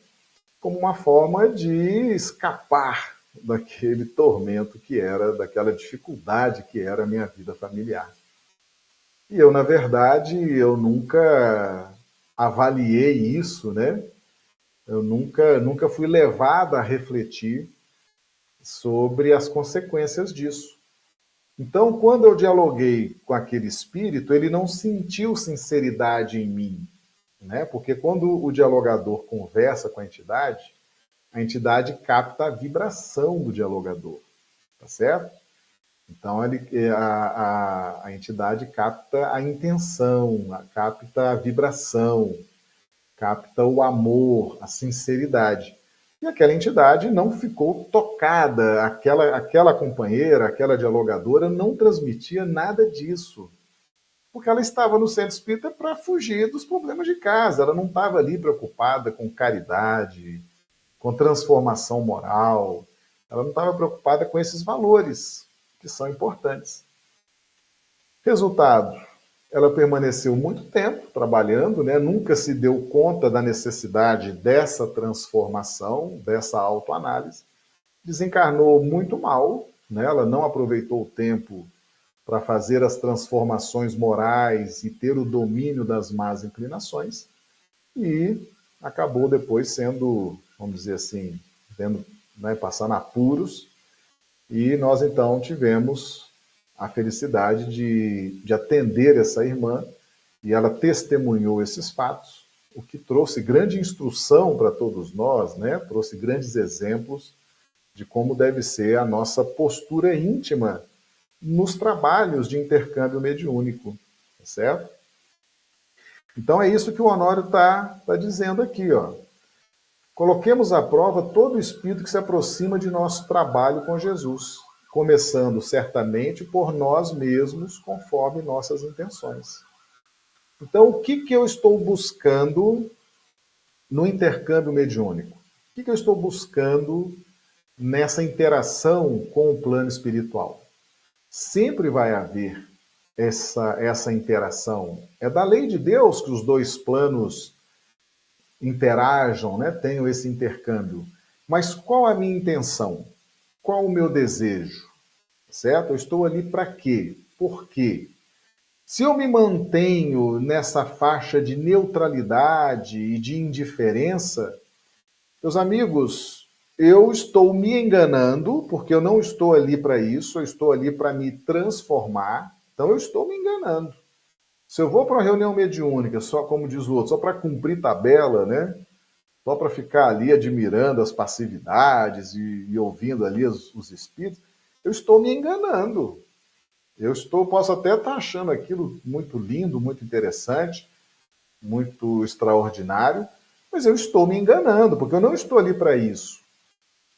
S1: como uma forma de escapar daquele tormento que era, daquela dificuldade que era a minha vida familiar. E eu, na verdade, eu nunca avaliei isso, né? Eu nunca fui levado a refletir sobre as consequências disso. Então, quando eu dialoguei com aquele espírito, ele não sentiu sinceridade em mim, né? Porque quando o dialogador conversa com a entidade capta a vibração do dialogador, tá certo? Então, a entidade capta a intenção, capta a vibração, capta o amor, a sinceridade. E aquela entidade não ficou tocada, aquela companheira, aquela dialogadora não transmitia nada disso, porque ela estava no centro espírita para fugir dos problemas de casa, ela não estava ali preocupada com caridade, com transformação moral, ela não estava preocupada com esses valores que são importantes. Resultado, ela permaneceu muito tempo trabalhando, né? Nunca se deu conta da necessidade dessa transformação, dessa autoanálise. Desencarnou muito mal, né? Ela não aproveitou o tempo para fazer as transformações morais e ter o domínio das más inclinações e acabou depois sendo, vamos dizer assim, tendo, né, passando apuros, e nós então tivemos a felicidade de atender essa irmã, e ela testemunhou esses fatos, o que trouxe grande instrução para todos nós, né? Trouxe grandes exemplos de como deve ser a nossa postura íntima nos trabalhos de intercâmbio mediúnico, tá certo? Então é isso que o Honório está dizendo aqui, ó. Coloquemos à prova todo o espírito que se aproxima de nosso trabalho com Jesus, começando certamente por nós mesmos, conforme nossas intenções. Então, o que eu estou buscando no intercâmbio mediúnico? O que eu estou buscando nessa interação com o plano espiritual? Sempre vai haver essa interação. É da lei de Deus que os dois planos interajam, né? Tenham esse intercâmbio. Mas qual a minha intenção? Qual o meu desejo? Certo? Eu estou ali para quê? Por quê? Se eu me mantenho nessa faixa de neutralidade e de indiferença, meus amigos, eu estou me enganando, porque eu não estou ali para isso, eu estou ali para me transformar, então eu estou me enganando. Se eu vou para uma reunião mediúnica, só como diz o outro, só para cumprir tabela, né? Só para ficar ali admirando as passividades e ouvindo ali os espíritos, eu estou me enganando. Posso até estar achando aquilo muito lindo, muito interessante, muito extraordinário, mas eu estou me enganando, porque eu não estou ali para isso.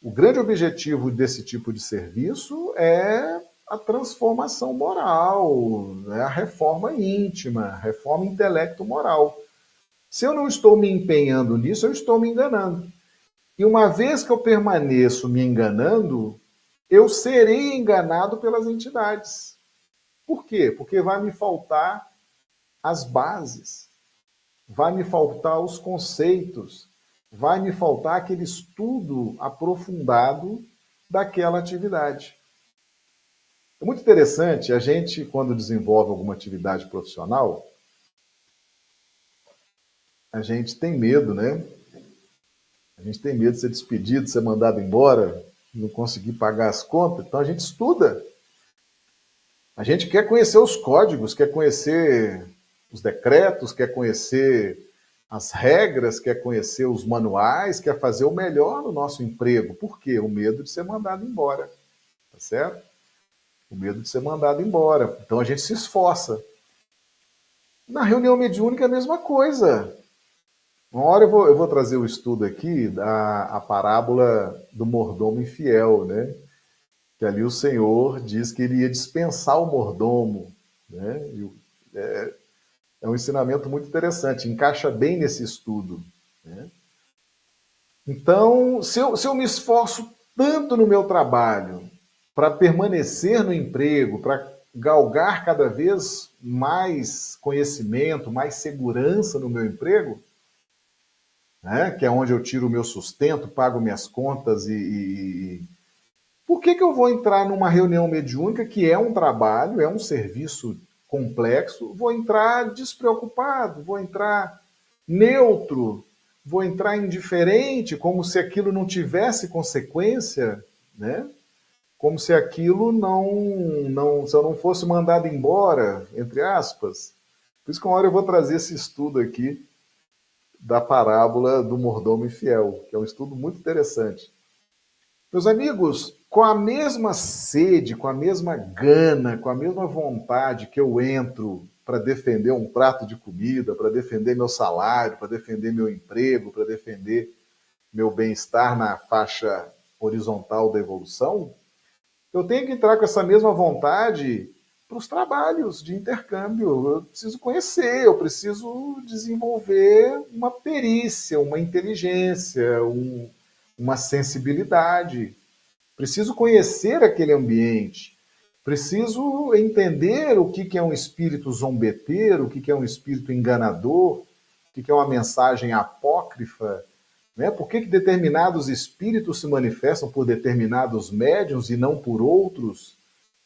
S1: O grande objetivo desse tipo de serviço é a transformação moral, é a reforma íntima, a reforma intelecto-moral. Se eu não estou me empenhando nisso, eu estou me enganando. E uma vez que eu permaneço me enganando, eu serei enganado pelas entidades. Por quê? Porque vai me faltar as bases, vai me faltar os conceitos, vai me faltar aquele estudo aprofundado daquela atividade. É muito interessante, a gente, quando desenvolve alguma atividade profissional, a gente tem medo, né? A gente tem medo de ser despedido, de ser mandado embora, não conseguir pagar as contas, então a gente estuda. A gente quer conhecer os códigos, quer conhecer os decretos, quer conhecer as regras, quer conhecer os manuais, quer fazer o melhor no nosso emprego. Por quê? O medo de ser mandado embora, tá certo? O medo de ser mandado embora. Então a gente se esforça. Na reunião mediúnica é a mesma coisa. Uma hora eu vou trazer o estudo aqui da parábola do mordomo infiel, né? Que ali o Senhor diz que ele ia dispensar o mordomo, né? É um ensinamento muito interessante, encaixa bem nesse estudo, né? Então, se eu me esforço tanto no meu trabalho para permanecer no emprego, para galgar cada vez mais conhecimento, mais segurança no meu emprego, né, que é onde eu tiro o meu sustento, pago minhas contas por que eu vou entrar numa reunião mediúnica que é um trabalho, é um serviço complexo, vou entrar despreocupado, vou entrar neutro, vou entrar indiferente, como se aquilo não tivesse consequência, né? Como se aquilo se eu não fosse mandado embora, entre aspas. Por isso que uma hora eu vou trazer esse estudo aqui da parábola do mordomo infiel, que é um estudo muito interessante. Meus amigos, com a mesma sede, com a mesma gana, com a mesma vontade que eu entro para defender um prato de comida, para defender meu salário, para defender meu emprego, para defender meu bem-estar na faixa horizontal da evolução, eu tenho que entrar com essa mesma vontade para os trabalhos de intercâmbio. Eu preciso conhecer, eu preciso desenvolver uma perícia, uma inteligência, uma sensibilidade. Preciso conhecer aquele ambiente. Preciso entender o que é um espírito zombeteiro, o que é um espírito enganador, o que é uma mensagem apócrifa, né? Por que determinados espíritos se manifestam por determinados médiuns e não por outros?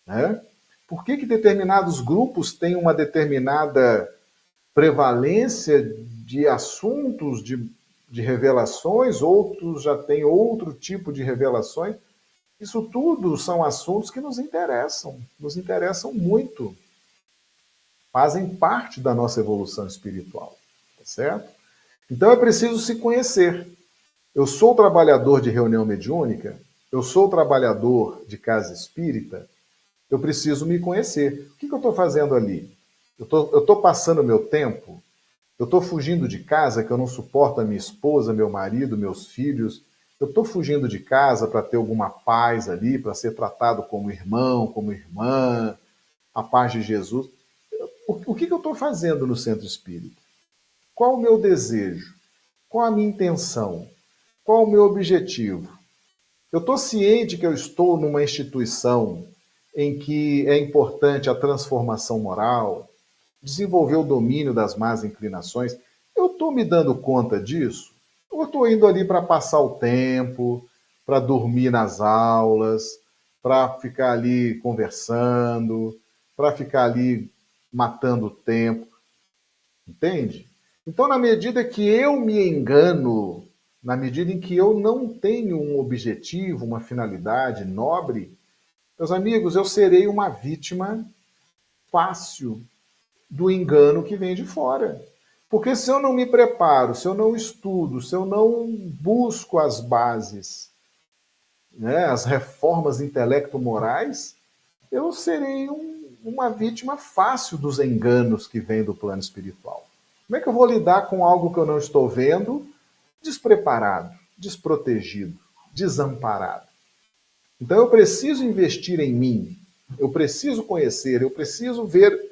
S1: Né? Por que determinados grupos têm uma determinada prevalência de assuntos, de revelações, outros já têm outro tipo de revelações? Isso tudo são assuntos que nos interessam muito, fazem parte da nossa evolução espiritual, tá certo? Então é preciso se conhecer. Eu sou trabalhador de reunião mediúnica, eu sou trabalhador de casa espírita, eu preciso me conhecer. O que eu estou fazendo ali? Eu estou passando meu tempo? Eu estou fugindo de casa, que eu não suporto a minha esposa, meu marido, meus filhos? Eu estou fugindo de casa para ter alguma paz ali, para ser tratado como irmão, como irmã, a paz de Jesus? O que eu estou fazendo no centro espírita? Qual o meu desejo? Qual a minha intenção? Qual o meu objetivo? Eu estou ciente que eu estou numa instituição em que é importante a transformação moral, desenvolver o domínio das más inclinações. Eu estou me dando conta disso? Ou eu estou indo ali para passar o tempo, para dormir nas aulas, para ficar ali conversando, para ficar ali matando o tempo? Entende? Então, na medida que eu me engano, na medida em que eu não tenho um objetivo, uma finalidade nobre, meus amigos, eu serei uma vítima fácil do engano que vem de fora. Porque se eu não me preparo, se eu não estudo, se eu não busco as bases, né, as reformas intelecto-morais, eu serei uma vítima fácil dos enganos que vêm do plano espiritual. Como é que eu vou lidar com algo que eu não estou vendo, despreparado, desprotegido, desamparado? Então eu preciso investir em mim, eu preciso conhecer, eu preciso ver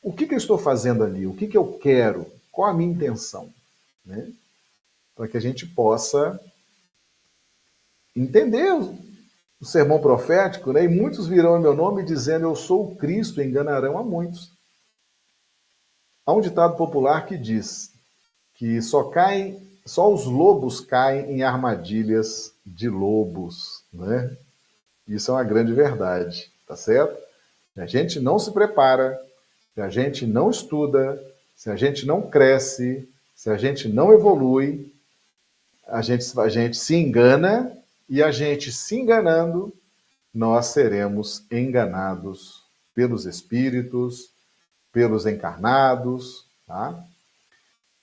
S1: o que eu estou fazendo ali, o que eu quero, qual a minha intenção, né? Para que a gente possa entender o sermão profético, né? E muitos virão em meu nome dizendo, eu sou o Cristo, e enganarão a muitos. Há um ditado popular que diz que só os lobos caem em armadilhas de lobos, né? Isso é uma grande verdade, tá certo? Se a gente não se prepara, se a gente não estuda, se a gente não cresce, se a gente não evolui, a gente se engana, e a gente se enganando, nós seremos enganados pelos espíritos, pelos encarnados, tá?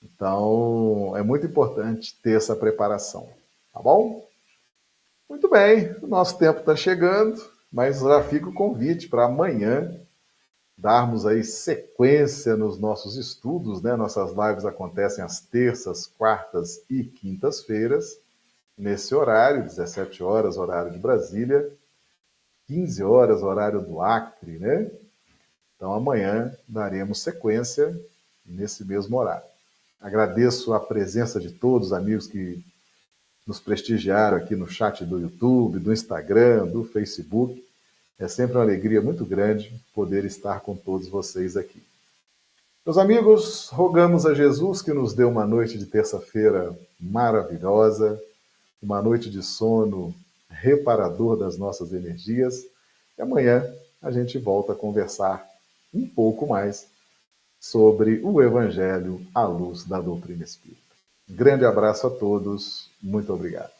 S1: Então, é muito importante ter essa preparação, tá bom? Muito bem, o nosso tempo está chegando, mas já fica o convite para amanhã darmos aí sequência nos nossos estudos, né? Nossas lives acontecem às terças, quartas e quintas-feiras, nesse horário, 17 horas, horário de Brasília, 15 horas, horário do Acre, né? Então, amanhã daremos sequência nesse mesmo horário. Agradeço a presença de todos os amigos que nos prestigiaram aqui no chat do YouTube, do Instagram, do Facebook. É sempre uma alegria muito grande poder estar com todos vocês aqui. Meus amigos, rogamos a Jesus que nos dê uma noite de terça-feira maravilhosa, uma noite de sono reparador das nossas energias. E amanhã a gente volta a conversar um pouco mais sobre o Evangelho à luz da doutrina espírita. Grande abraço a todos, muito obrigado.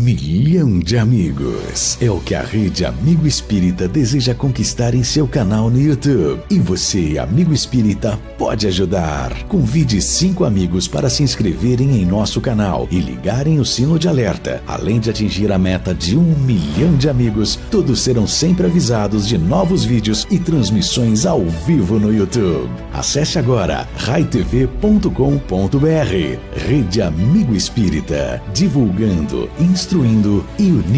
S2: Milhão de amigos é o que a Rede Amigo Espírita deseja conquistar em seu canal no YouTube. E você, amigo espírita, pode ajudar. Convide 5 amigos para se inscreverem em nosso canal e ligarem o sino de alerta. Além de atingir a meta de 1 milhão de amigos, todos serão sempre avisados de novos vídeos e transmissões ao vivo no YouTube. Acesse agora raitv.com.br. Rede Amigo Espírita, divulgando, instruindo e unindo.